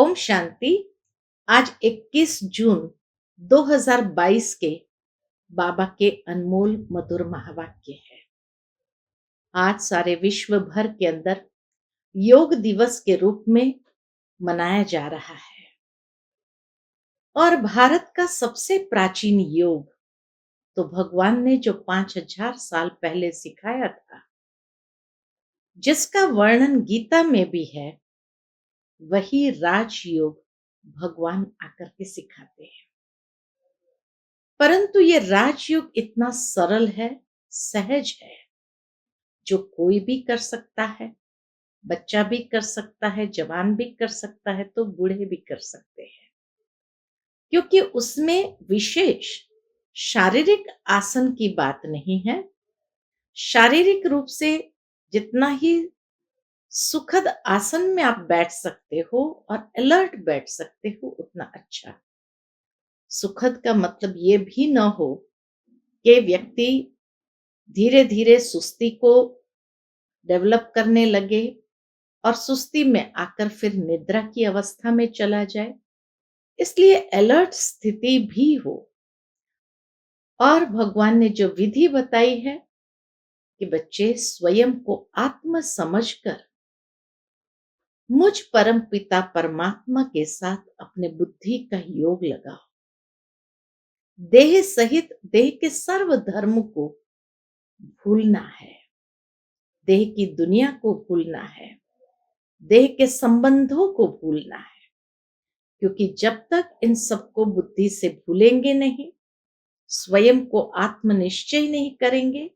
ओम शांति। आज 21 जून 2022 के बाबा के अनमोल मधुर महावाक्य है। आज सारे विश्व भर के अंदर योग दिवस के रूप में मनाया जा रहा है और भारत का सबसे प्राचीन योग तो भगवान ने जो 5000 साल पहले सिखाया था, जिसका वर्णन गीता में भी है, वही राजयोग भगवान आकर के सिखाते हैं। परंतु ये राजयोग इतना सरल है, सहज है, जो कोई भी कर सकता है। बच्चा भी कर सकता है, जवान भी कर सकता है, तो बूढ़े भी कर सकते हैं, क्योंकि उसमें विशेष शारीरिक आसन की बात नहीं है। शारीरिक रूप से जितना ही सुखद आसन में आप बैठ सकते हो और अलर्ट बैठ सकते हो, उतना अच्छा। सुखद का मतलब ये भी ना हो कि व्यक्ति धीरे धीरे सुस्ती को डेवलप करने लगे और सुस्ती में आकर फिर निद्रा की अवस्था में चला जाए। इसलिए अलर्ट स्थिति भी हो। और भगवान ने जो विधि बताई है कि बच्चे स्वयं को आत्म समझकर मुझ परम पिता परमात्मा के साथ अपने बुद्धि का योग लगाओ। देह सहित देह के सर्व धर्म को भूलना है, देह की दुनिया को भूलना है, देह के संबंधों को भूलना है, क्योंकि जब तक इन सबको बुद्धि से भूलेंगे नहीं, स्वयं को आत्मनिश्चय नहीं करेंगे,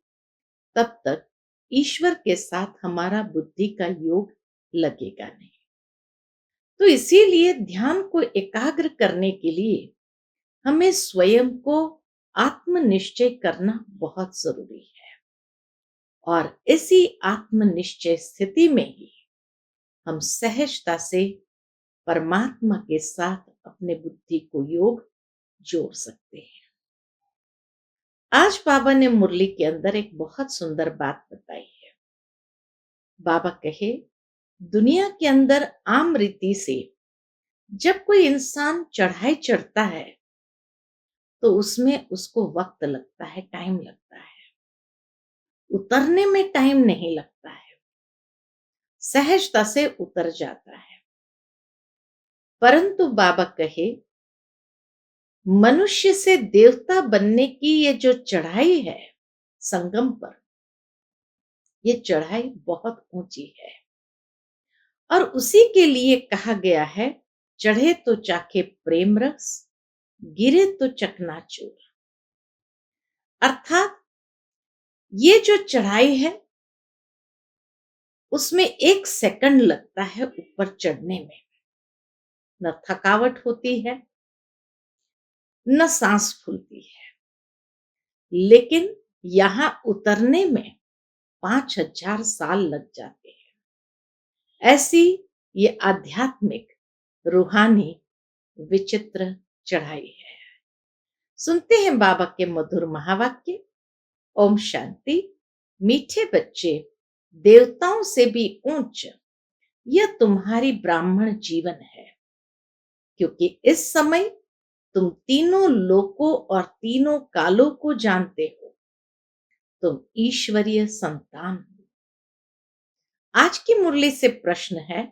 तब तक ईश्वर के साथ हमारा बुद्धि का योग लगेगा नहीं। तो इसीलिए ध्यान को एकाग्र करने के लिए हमें स्वयं को आत्मनिश्चय करना बहुत जरूरी है। और इसी आत्मनिश्चय स्थिति में ही हम सहजता से परमात्मा के साथ अपने बुद्धि को योग जोड़ सकते हैं। आज बाबा ने मुरली के अंदर एक बहुत सुंदर बात बताई है। बाबा कहे, दुनिया के अंदर आम रीति से जब कोई इंसान चढ़ाई चढ़ता है तो उसमें उसको वक्त लगता है, टाइम लगता है। उतरने में टाइम नहीं लगता है, सहजता से उतर जाता है। परंतु बाबा कहे, मनुष्य से देवता बनने की ये जो चढ़ाई है संगम पर, ये चढ़ाई बहुत ऊंची है और उसी के लिए कहा गया है, चढ़े तो चाखे प्रेम रस, गिरे तो चकनाचूर। अर्थात ये जो चढ़ाई है उसमें 1 सेकंड लगता है ऊपर चढ़ने में। न थकावट होती है, न सांस फूलती है, लेकिन यहां उतरने में 5000 साल लग जाते हैं। ऐसी ये आध्यात्मिक रूहानी विचित्र चढ़ाई है। सुनते हैं बाबा के मधुर महावाक्य। ओम शांति। मीठे बच्चे, देवताओं से भी ऊंच यह तुम्हारी ब्राह्मण जीवन है, क्योंकि इस समय तुम तीनों लोकों और तीनों कालों को जानते हो। तुम ईश्वरीय संतान हो। आज की मुरली से प्रश्न है,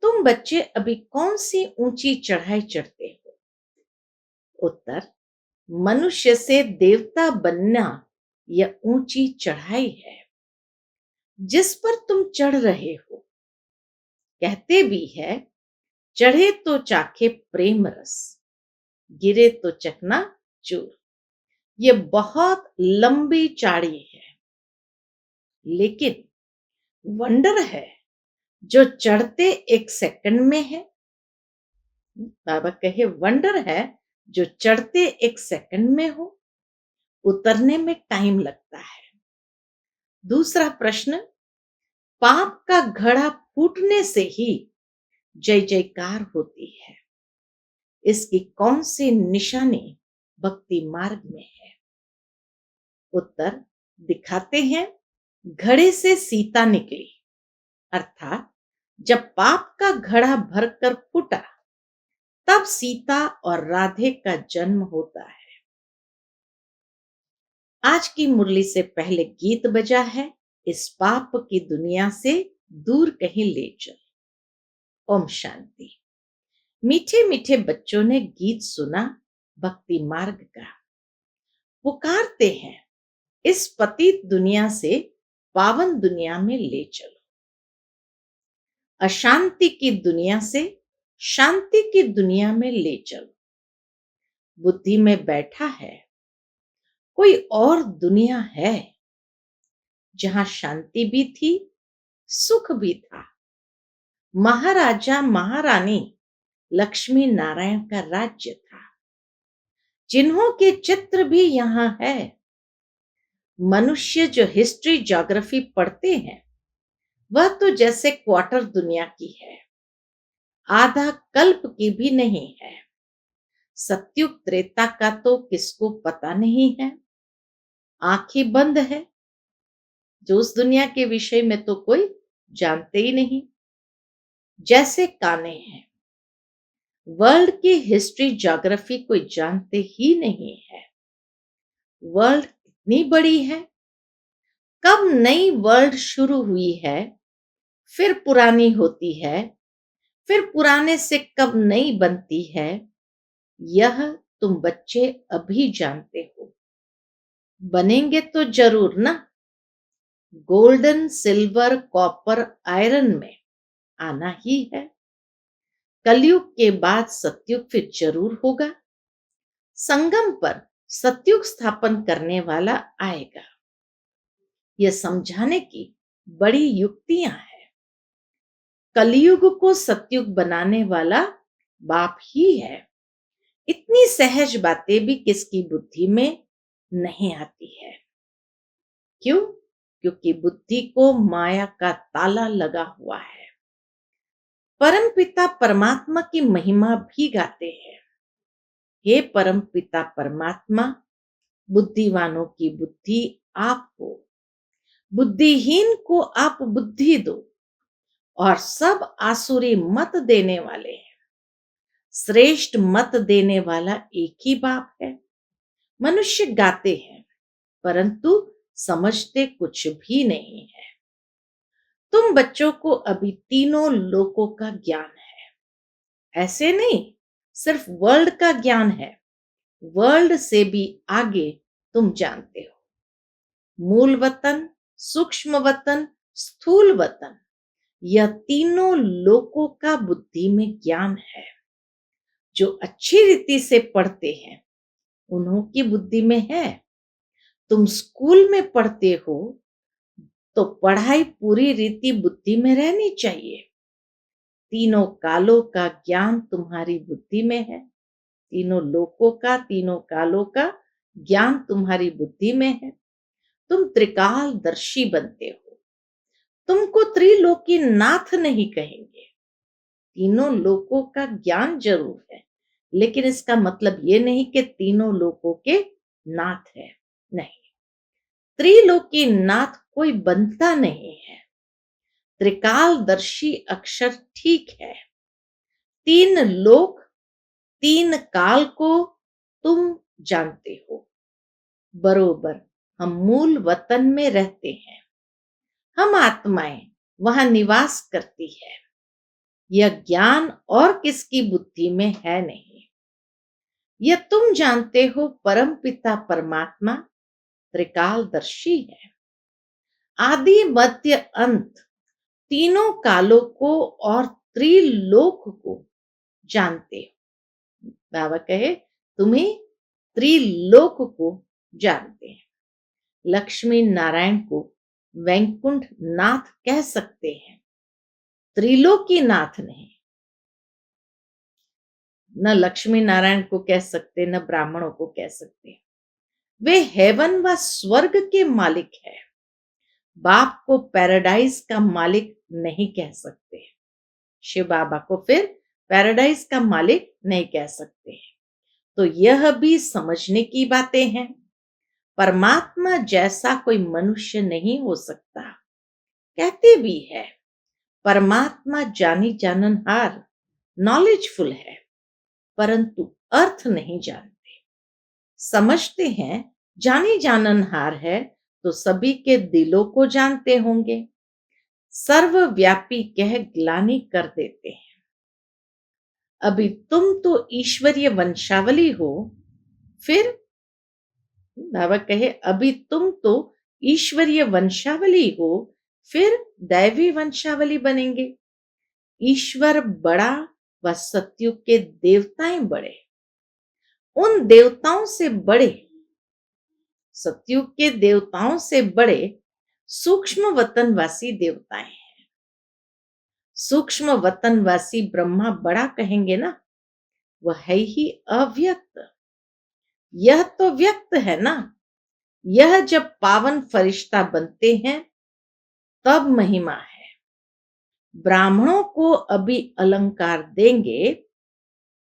तुम बच्चे अभी कौन सी ऊंची चढ़ाई चढ़ते हो? उत्तर, मनुष्य से देवता बनना यह ऊंची चढ़ाई है जिस पर तुम चढ़ रहे हो। कहते भी है, चढ़े तो चाखे प्रेम रस, गिरे तो चकना चूर। ये बहुत लंबी चाड़ी है, लेकिन वंडर है जो चढ़ते 1 सेकंड में है। बाबा कहे, वंडर है जो चढ़ते 1 सेकंड में हो, उतरने में टाइम लगता है। दूसरा प्रश्न, पाप का घड़ा फूटने से ही जय जयकार होती है। इसकी कौन सी निशानी भक्ति मार्ग में है? उत्तर, दिखाते हैं, घड़े से सीता निकली, अर्थात जब पाप का घड़ा भरकर फूटा, तब सीता और राधे का जन्म होता है। आज की मुरली से पहले गीत बजा है, इस पाप की दुनिया से दूर कहीं ले चल। ओम शांति। मीठे मीठे बच्चों ने गीत सुना भक्ति मार्ग का। पुकारते हैं, इस पतित दुनिया से पावन दुनिया में ले चलो। अशांति की दुनिया से शांति की दुनिया में ले चलो। बुद्धि में बैठा है कोई और दुनिया है, जहां शांति भी थी, सुख भी था। महाराजा महारानी लक्ष्मी नारायण का राज्य था, जिन्हों के चित्र भी यहां है। मनुष्य जो हिस्ट्री ज्योग्राफी पढ़ते हैं, वह तो जैसे क्वार्टर दुनिया की है, आधा कल्प की भी नहीं है। सत्युग त्रेता का तो किसको पता नहीं है, आंखें बंद है। जो उस दुनिया के विषय में तो कोई जानते ही नहीं। जैसे काने हैं, वर्ल्ड की हिस्ट्री ज्योग्राफी कोई जानते ही नहीं है। वर्ल्ड इतनी बड़ी है, कब नई वर्ल्ड शुरू हुई है, फिर पुरानी होती है, फिर पुराने से कब नई बनती है, यह तुम बच्चे अभी जानते हो। बनेंगे तो जरूर ना। गोल्डन सिल्वर कॉपर आयरन में आना ही है। कलयुग के बाद सतयुग फिर जरूर होगा। संगम पर सतयुग स्थापन करने वाला आएगा। यह समझाने की बड़ी युक्तियां हैं। कलयुग को सतयुग बनाने वाला बाप ही है। इतनी सहज बातें भी किसकी बुद्धि में नहीं आती है। क्यों? क्योंकि बुद्धि को माया का ताला लगा हुआ है। परमपिता परमात्मा की महिमा भी गाते हैं। हे परमपिता परमात्मा, बुद्धिवानों की बुद्धि आप हो, बुद्धिहीन को आप बुद्धि दो, और सब आसुरी मत देने वाले हैं। श्रेष्ठ मत देने वाला एक ही बाप है। मनुष्य गाते हैं, परंतु समझते कुछ भी नहीं है। तुम बच्चों को अभी तीनों लोकों का ज्ञान है। ऐसे नहीं सिर्फ वर्ल्ड का ज्ञान है, वर्ल्ड से भी आगे तुम जानते हो। मूल वतन, सूक्ष्म वतन, स्थूल वतन, यह तीनों लोकों का बुद्धि में ज्ञान है। जो अच्छी रीति से पढ़ते हैं, उन्हों की बुद्धि में है। तुम स्कूल में पढ़ते हो तो पढ़ाई पूरी रीति बुद्धि में रहनी चाहिए। तीनों कालों का ज्ञान तुम्हारी बुद्धि में है। तीनों लोकों का, तीनों कालों का ज्ञान तुम्हारी बुद्धि में है। तुम त्रिकालदर्शी बनते हो। तुमको त्रिलोकी नाथ नहीं कहेंगे। तीनों लोकों का ज्ञान जरूर है, लेकिन इसका मतलब ये नहीं कि तीनों लोकों के नाथ है। नहीं, त्रिलोकी नाथ कोई बनता नहीं है। त्रिकालदर्शी अक्षर ठीक है। तीन लोक, तीन काल को तुम जानते हो बरोबर। हम मूल वतन में रहते हैं। हम आत्माएं वहां निवास करती है। यह ज्ञान और किसकी बुद्धि में है नहीं। यह तुम जानते हो, परमपिता परमात्मा त्रिकालदर्शी है। आदि मध्य अंत तीनों कालों को और त्रिलोक को जानते हो। बाबा कहे तुम्हें त्रिलोक को जानते हैं। लक्ष्मी नारायण को वैकुंठ नाथ कह सकते हैं, त्रिलोकी नाथ नहीं। न लक्ष्मी नारायण को कह सकते, न ब्राह्मणों को कह सकते। वे हेवन व स्वर्ग के मालिक है। बाप को पैराडाइज का मालिक नहीं कह सकते। शिव बाबा को फिर पैराडाइज का मालिक नहीं कह सकते। तो यह भी समझने की बातें हैं। परमात्मा जैसा कोई मनुष्य नहीं हो सकता, कहते भी है। परमात्मा जानी जाननहार, नॉलेजफुल है, परंतु अर्थ नहीं जानते। समझते हैं जानी जाननहार है तो सभी के दिलों को जानते होंगे। सर्वव्यापी कह ग्लानि कर देते हैं। अभी तुम तो ईश्वरीय वंशावली हो, फिर बाबा कहे अभी तुम तो ईश्वरीय वंशावली हो, फिर दैवी वंशावली बनेंगे। ईश्वर बड़ा व सतयुग के देवताएं बड़े। उन देवताओं से बड़े, सतयुग के देवताओं से बड़े सूक्ष्म वतनवासी देवताएं हैं। सूक्ष्म वतनवासी ब्रह्मा बड़ा कहेंगे ना, वह है ही अव्यक्त। यह तो व्यक्त है ना। यह जब पावन फरिश्ता बनते हैं तब महिमा है। ब्राह्मणों को अभी अलंकार देंगे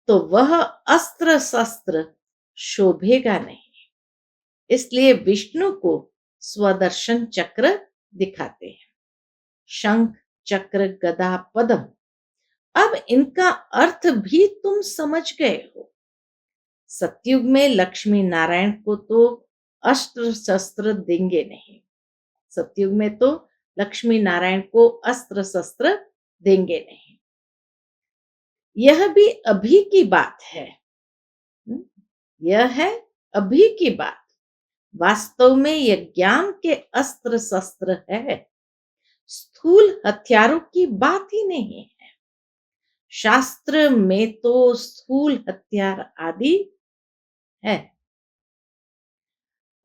तो वह अस्त्र शस्त्र शोभेगा नहीं। इसलिए विष्णु को स्वदर्शन चक्र दिखाते हैं, शंख चक्र गदा पद्म। अब इनका अर्थ भी तुम समझ गए हो। सतयुग में लक्ष्मी नारायण को तो अस्त्र शस्त्र देंगे नहीं। सतयुग में तो लक्ष्मी नारायण को अस्त्र शस्त्र देंगे नहीं। यह भी अभी की बात है। यह है अभी की बात। वास्तव में यह ज्ञान के अस्त्र शस्त्र है, स्थूल हथियारों की बात ही नहीं है। शास्त्र में तो स्थूल हथियार आदि है।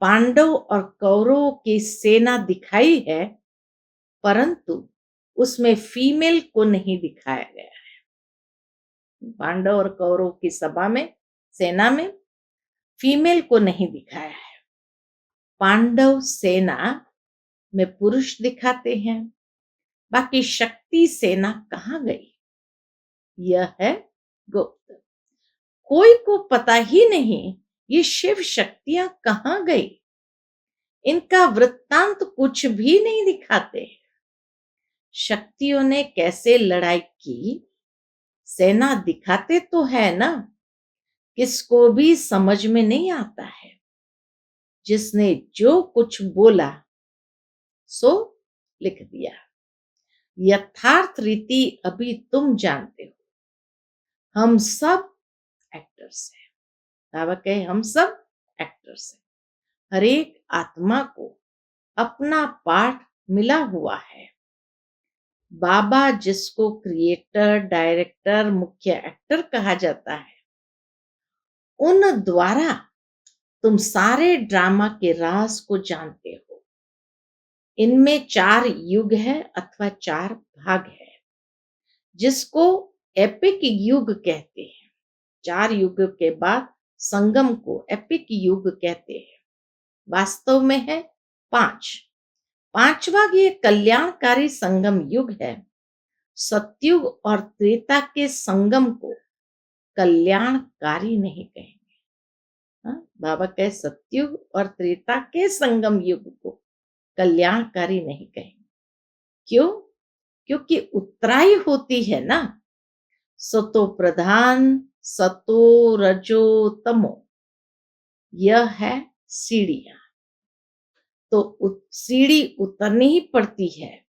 पांडव और कौरवों की सेना दिखाई है, परंतु उसमें फीमेल को नहीं दिखाया गया है। पांडव और कौरव की सभा में, सेना में फीमेल को नहीं दिखाया है। पांडव सेना में पुरुष दिखाते हैं, बाकी शक्ति सेना कहाँ गई? यह है गुप्त। कोई को पता ही नहीं ये शिव शक्तियां कहाँ गई। इनका वृत्तांत कुछ भी नहीं दिखाते। शक्तियों ने कैसे लड़ाई की, सेना दिखाते तो है ना। किसको भी समझ में नहीं आता है। जिसने जो कुछ बोला सो लिख दिया। यथार्थ रीति अभी तुम जानते हो। हम सब एक्टर्स हैं। बाबा कहे हम सब एक्टर्स हैं। हर एक आत्मा को अपना पार्ट मिला हुआ है। बाबा जिसको क्रिएटर, डायरेक्टर, मुख्य एक्टर कहा जाता है, उन द्वारा तुम सारे ड्रामा के राज को जानते हो। इनमें 4 युग है अथवा 4 भाग है, जिसको एपिक युग कहते हैं। 4 युग के बाद संगम को एपिक युग कहते हैं। वास्तव में है 5। 5वां ये कल्याणकारी संगम युग है। सतयुग और त्रेता के संगम को कल्याणकारी नहीं कहेंगे। बाबा कहे सतयुग और त्रेता के संगम युग को कल्याणकारी नहीं कहेंगे। क्यों? क्योंकि उतराई होती है ना। सतो प्रधान, सतो रजो तमो, यह है सीढ़ियां। तो सीढ़ी उतरनी ही पड़ती है।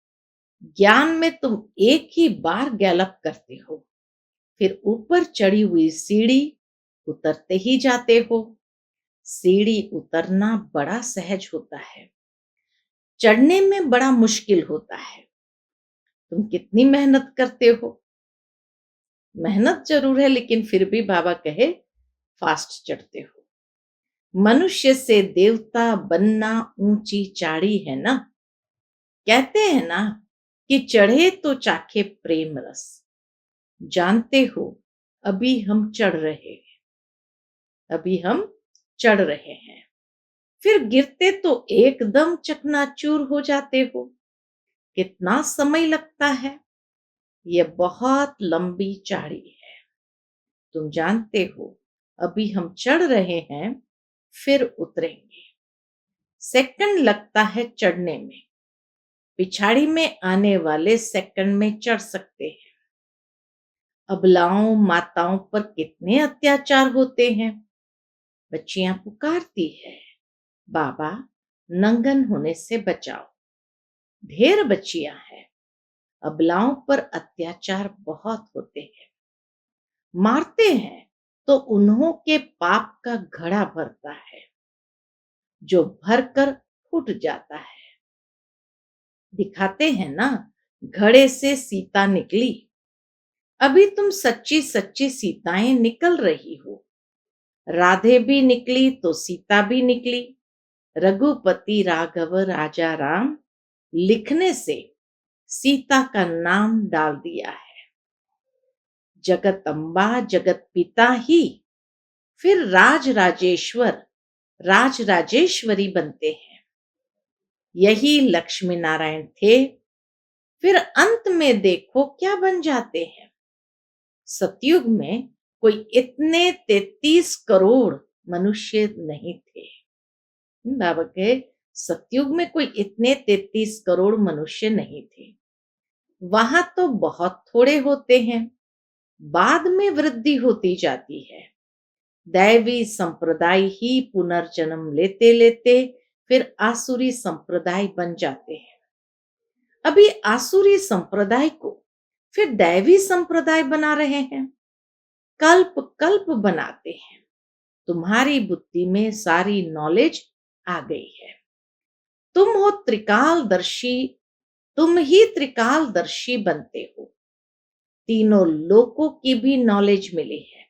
ज्ञान में तुम एक ही बार गैलप करते हो, फिर ऊपर चढ़ी हुई सीढ़ी उतरते ही जाते हो। सीढ़ी उतरना बड़ा सहज होता है, चढ़ने में बड़ा मुश्किल होता है। तुम कितनी मेहनत करते हो? मेहनत जरूर है, लेकिन फिर भी बाबा कहे फास्ट चढ़ते हो। मनुष्य से देवता बनना ऊंची चाड़ी है ना। कहते हैं ना कि चढ़े तो चाखे प्रेम रस। जानते हो अभी हम चढ़ रहे हैं, अभी हम चढ़ रहे हैं। फिर गिरते तो एकदम चकनाचूर हो जाते हो। कितना समय लगता है? यह बहुत लंबी चाड़ी है। तुम जानते हो अभी हम चढ़ रहे हैं, फिर उतरेंगे। सेकंड लगता है चढ़ने में, पिछाड़ी में आने वाले सेकंड में चढ़ सकते हैं। अबलाओं माताओं पर कितने अत्याचार होते हैं। बच्चियां पुकारती है, बाबा नंगन होने से बचाओ। ढेर बच्चियां हैं, अबलाओं पर अत्याचार बहुत होते हैं। मारते हैं तो उन्हों के पाप का घड़ा भरता है, जो भरकर फूट जाता है। दिखाते हैं ना, घड़े से सीता निकली। अभी तुम सच्ची सच्ची सीताएं निकल रही हो। राधे भी निकली तो सीता भी निकली। रघुपति राघव राजा राम लिखने से सीता का नाम डाल दिया है। जगत अम्बा जगत पिता ही फिर राज राजेश्वर राज राजेश्वरी बनते हैं। यही लक्ष्मी नारायण थे, फिर अंत में देखो क्या बन जाते हैं। सतयुग में कोई इतने 33 करोड़ मनुष्य नहीं थे। बाबा के सतयुग में कोई इतने 33 करोड़ मनुष्य नहीं थे। वहां तो बहुत थोड़े होते हैं, बाद में वृद्धि होती जाती है। दैवी संप्रदाय ही पुनर्जन्म लेते लेते फिर आसुरी संप्रदाय बन जाते हैं। अभी आसुरी संप्रदाय को फिर दैवी संप्रदाय बना रहे हैं, कल्प कल्प बनाते हैं। तुम्हारी बुद्धि में सारी नॉलेज आ गई है। तुम हो त्रिकालदर्शी, तुम ही त्रिकालदर्शी बनते हो। तीनों लोकों की भी नॉलेज मिली है।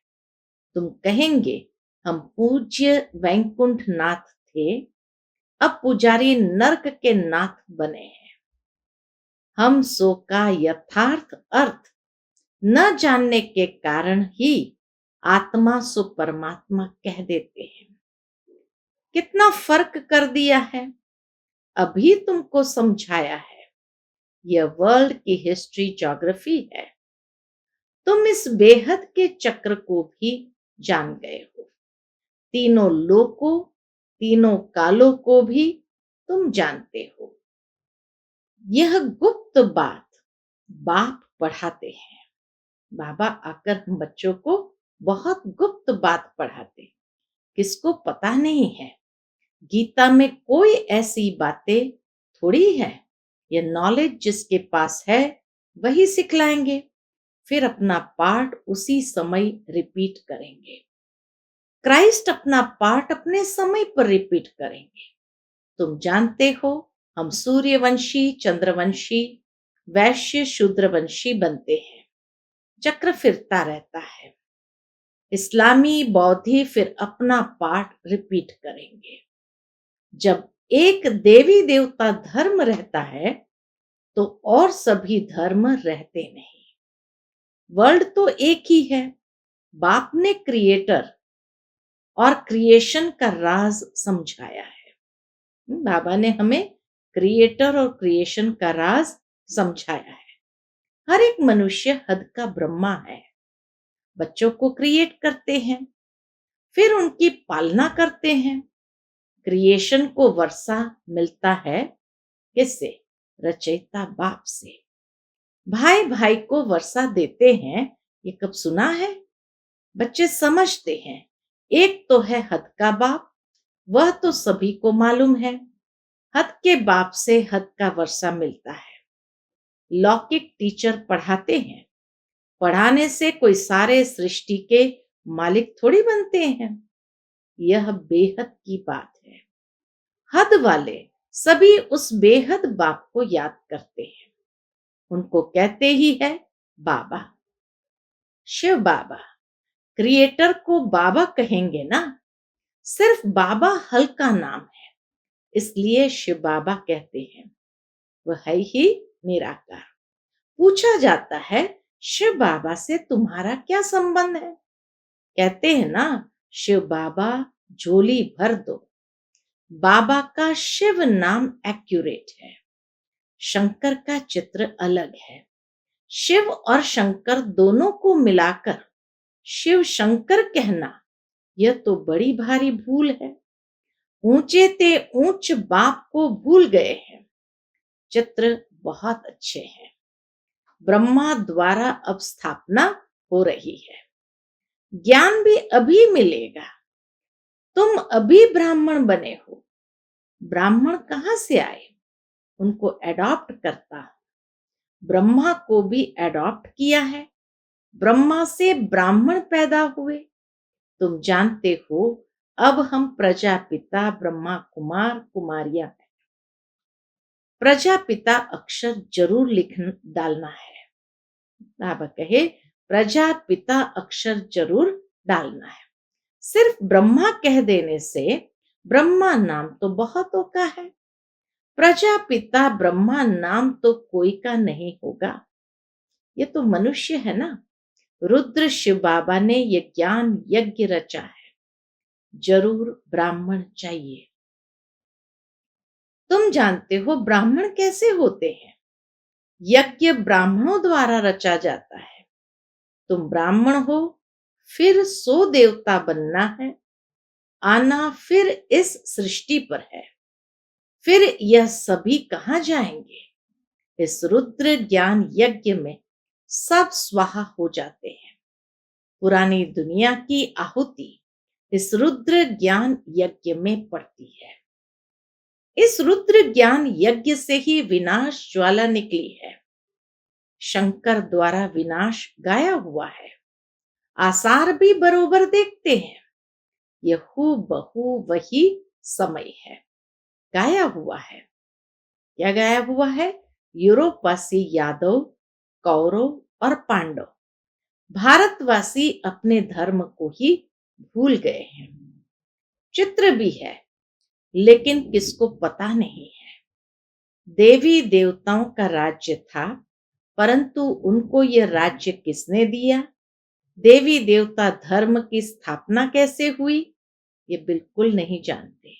तुम कहेंगे हम पूज्य वैकुंठ नाथ थे, अब पुजारी नरक के नाथ बने हैं। हम सो का यथार्थ अर्थ न जानने के कारण ही आत्मा सो परमात्मा कह देते हैं। कितना फर्क कर दिया है, अभी तुमको समझाया है। यह वर्ल्ड की हिस्ट्री ज्योग्राफी है। तुम इस बेहद के चक्र को भी जान गए हो। तीनों लोकों तीनों कालों को भी तुम जानते हो। यह गुप्त बात बाप पढ़ाते हैं। बाबा आकर हम बच्चों को बहुत गुप्त बात पढ़ाते, किसको पता नहीं है। गीता में कोई ऐसी बातें थोड़ी है। ये नॉलेज जिसके पास है वही सिखलाएंगे, फिर अपना पाठ उसी समय रिपीट करेंगे। क्राइस्ट अपना पाठ अपने समय पर रिपीट करेंगे। तुम जानते हो हम सूर्यवंशी चंद्रवंशी वैश्य शूद्रवंशी बनते हैं। चक्र फिरता रहता है। इस्लामी बौद्धि फिर अपना पाठ रिपीट करेंगे। जब एक देवी देवता धर्म रहता है तो और सभी धर्म रहते नहीं। वर्ल्ड तो एक ही है। बाप ने क्रिएटर और क्रिएशन का राज समझाया है। बाबा ने हमें क्रिएटर और क्रिएशन का राज समझाया है। हर एक मनुष्य हद का ब्रह्मा है। बच्चों को क्रिएट करते हैं, फिर उनकी पालना करते हैं। क्रिएशन को वर्षा मिलता है किससे? रचयिता बाप से। भाई भाई को वर्षा देते हैं, ये कब सुना है? बच्चे समझते हैं। एक तो है हद का बाप, वह तो सभी को मालूम है। हद के बाप से हद का वर्षा मिलता है। लौकिक टीचर पढ़ाते हैं, पढ़ाने से कोई सारे सृष्टि के मालिक थोड़ी बनते हैं। यह बेहद की बात है। हद वाले सभी उस बेहद बाप को याद करते हैं। उनको कहते ही है बाबा। शिव बाबा क्रिएटर को बाबा कहेंगे ना, सिर्फ बाबा हल्का नाम है, इसलिए शिव बाबा कहते हैं। वह है ही निराकार। पूछा जाता है शिव बाबा से तुम्हारा क्या संबंध है? कहते हैं ना, शिव बाबा झोली भर दो। बाबा का शिव नाम एक्यूरेट है, शंकर का चित्र अलग है। शिव और शंकर दोनों को मिलाकर शिव शंकर कहना, यह तो बड़ी भारी भूल है। ऊंचे ते ऊंच बाप को भूल गए हैं। चित्र बहुत अच्छे हैं। ब्रह्मा द्वारा अब स्थापना हो रही है। ज्ञान भी अभी मिलेगा। तुम अभी ब्राह्मण बने हो। ब्राह्मण कहाँ से आए? उनको एडॉप्ट करता हूं। ब्रह्मा को भी एडॉप्ट किया है। ब्रह्मा से ब्राह्मण पैदा हुए। तुम जानते हो, अब हम प्रजापिता ब्रह्मा कुमार कुमारियां हैं। प्रजापिता अक्षर जरूर लिख डालना है। बाबा कहे प्रजापिता अक्षर जरूर डालना है। सिर्फ ब्रह्मा कह देने से ब्रह्मा नाम तो बहुतों का है। प्रजापिता ब्रह्मा नाम तो कोई का नहीं होगा। ये तो मनुष्य है ना। रुद्र शिव बाबा ने ये ज्ञान यज्ञ रचा है। जरूर ब्राह्मण चाहिए। तुम जानते हो ब्राह्मण कैसे होते हैं? यज्ञ ब्राह्मणों द्वारा रचा जाता है। तुम ब्राह्मण हो, फिर 100 देवता बनना है। आना फिर इस सृष्टि पर है। फिर यह सभी कहां जाएंगे? इस रुद्र ज्ञान यज्ञ में सब स्वाहा हो जाते हैं। पुरानी दुनिया की आहुति इस रुद्र ज्ञान यज्ञ में पड़ती है। इस रुद्र ज्ञान यज्ञ से ही विनाश ज्वाला निकली है। शंकर द्वारा विनाश गाया हुआ है। आसार भी बरोबर देखते हैं। यह हूबहू वही समय है। गाया हुआ है। क्या गाया हुआ है? यूरोपवासी यादव, कौरव और पांडव, भारतवासी अपने धर्म को ही भूल गए हैं। चित्र भी है, लेकिन किसको पता नहीं है। देवी देवताओं का राज्य था, परंतु उनको यह राज्य किसने दिया? देवी देवता धर्म की स्थापना कैसे हुई? ये बिल्कुल नहीं जानते।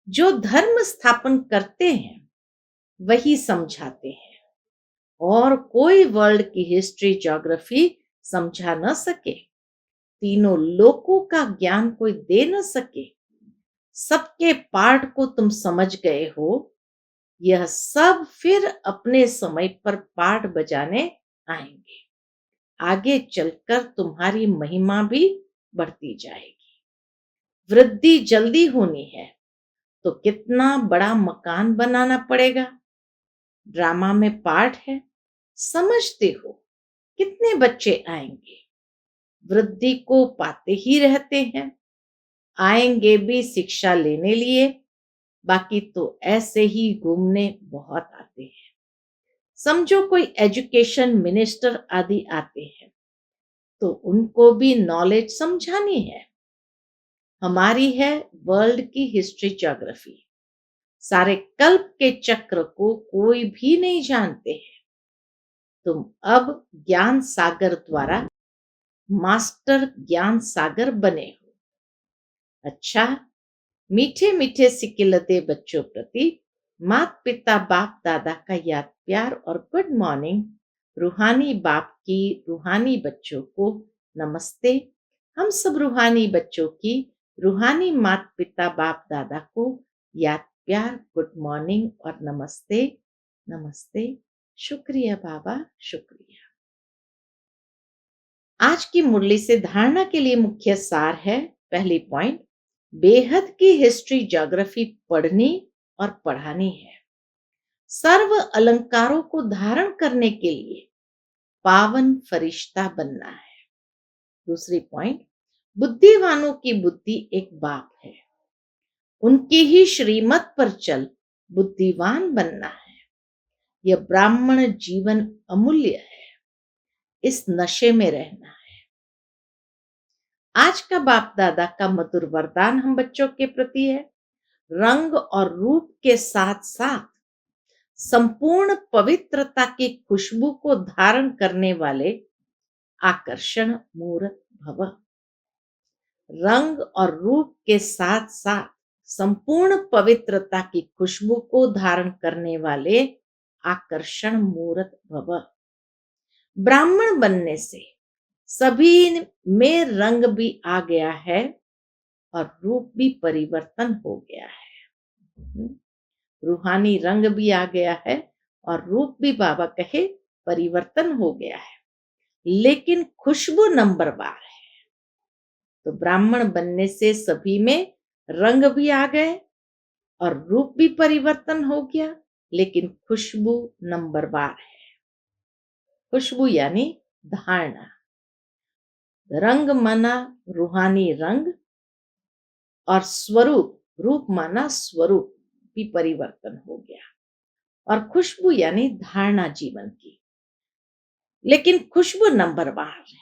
जो धर्म स्थापन करते हैं वही समझाते हैं, और कोई वर्ल्ड की हिस्ट्री ज्योग्राफी समझा न सके। तीनों लोकों का ज्ञान कोई दे न सके। सबके पाठ को तुम समझ गए हो। यह सब फिर अपने समय पर पाठ बजाने आएंगे। आगे चलकर तुम्हारी महिमा भी बढ़ती जाएगी। वृद्धि जल्दी होनी है तो कितना बड़ा मकान बनाना पड़ेगा। ड्रामा में पाठ है, समझते हो। कितने बच्चे आएंगे? वृद्धि को पाते ही रहते हैं। आएंगे भी शिक्षा लेने लिए, बाकी तो ऐसे ही घूमने बहुत आते हैं। समझो कोई एजुकेशन मिनिस्टर आदि आते हैं तो उनको भी नॉलेज समझानी है। हमारी है वर्ल्ड की हिस्ट्री ज्योग्राफी। सारे कल्प के चक्र को कोई भी नहीं जानते हैं। तुम अब ज्ञान सागर द्वारा मास्टर ज्ञान सागर बने हो। अच्छा, मीठे मीठे सिकिलते बच्चों प्रति माता पिता बाप दादा का याद प्यार और गुड मॉर्निंग। रूहानी बाप की रूहानी बच्चों को नमस्ते। हम सब रूहानी बच्चों की रूहानी माता पिता बाप दादा को याद प्यार गुड मॉर्निंग और नमस्ते। नमस्ते। शुक्रिया बाबा, शुक्रिया। आज की मुरली से धारणा के लिए मुख्य सार है। पहली पॉइंट, बेहद की हिस्ट्री ज्योग्राफी पढ़नी और पढ़ानी है। सर्व अलंकारों को धारण करने के लिए पावन फरिश्ता बनना है। दूसरी पॉइंट, बुद्धिवानों की बुद्धि एक बाप है। उनकी ही श्रीमत पर चल बुद्धिवान बनना है। यह ब्राह्मण जीवन अमूल्य है। इस नशे में रहना है। आज का बाप दादा का मधुर वरदान हम बच्चों के प्रति है। रंग और रूप के साथ साथ संपूर्ण पवित्रता की खुशबू को धारण करने वाले आकर्षण मूर्त भव। रंग और रूप के साथ साथ संपूर्ण पवित्रता की खुशबू को धारण करने वाले आकर्षण मूर्त भव। ब्राह्मण बनने से सभी में रंग भी आ गया है और रूप भी परिवर्तन हो गया है। रूहानी रंग भी आ गया है और रूप भी बाबा कहे परिवर्तन हो गया है, लेकिन खुशबू नंबरवार है। तो ब्राह्मण बनने से सभी में रंग भी आ गए और रूप भी परिवर्तन हो गया, लेकिन खुशबू नंबरवार है। खुशबू यानी धारणा। रंग माना रूहानी रंग और स्वरूप, रूप माना स्वरूप भी परिवर्तन हो गया, और खुशबू यानी धारणा जीवन की। लेकिन खुशबू नंबरवार है।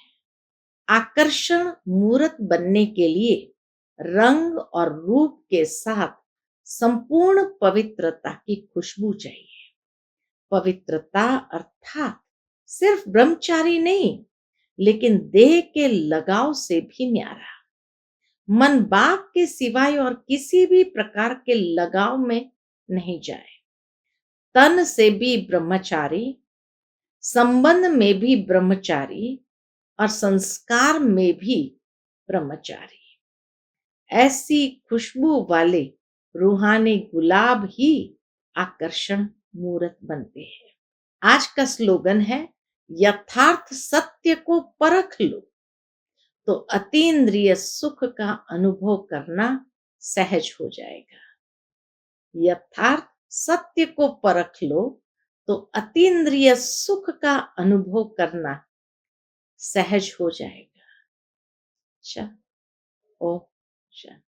आकर्षण मूर्त बनने के लिए रंग और रूप के साथ संपूर्ण पवित्रता की खुशबू चाहिए। पवित्रता अर्थात सिर्फ ब्रह्मचारी नहीं, लेकिन देह के लगाव से भी न्यारा। मन बाप के सिवाय और किसी भी प्रकार के लगाव में नहीं जाए। तन से भी ब्रह्मचारी, संबंध में भी ब्रह्मचारी और संस्कार में भी ब्रह्मचारी। ऐसी खुशबू वाले रूहानी गुलाब ही आकर्षण मूर्त बनते हैं। आज का स्लोगन है, यथार्थ सत्य को परख लो तो अतीन्द्रिय सुख का अनुभव करना सहज हो जाएगा। यथार्थ सत्य को परख लो तो अतीन्द्रिय सुख का अनुभव करना सहज हो जाएगा। अच्छा, ओम शांति।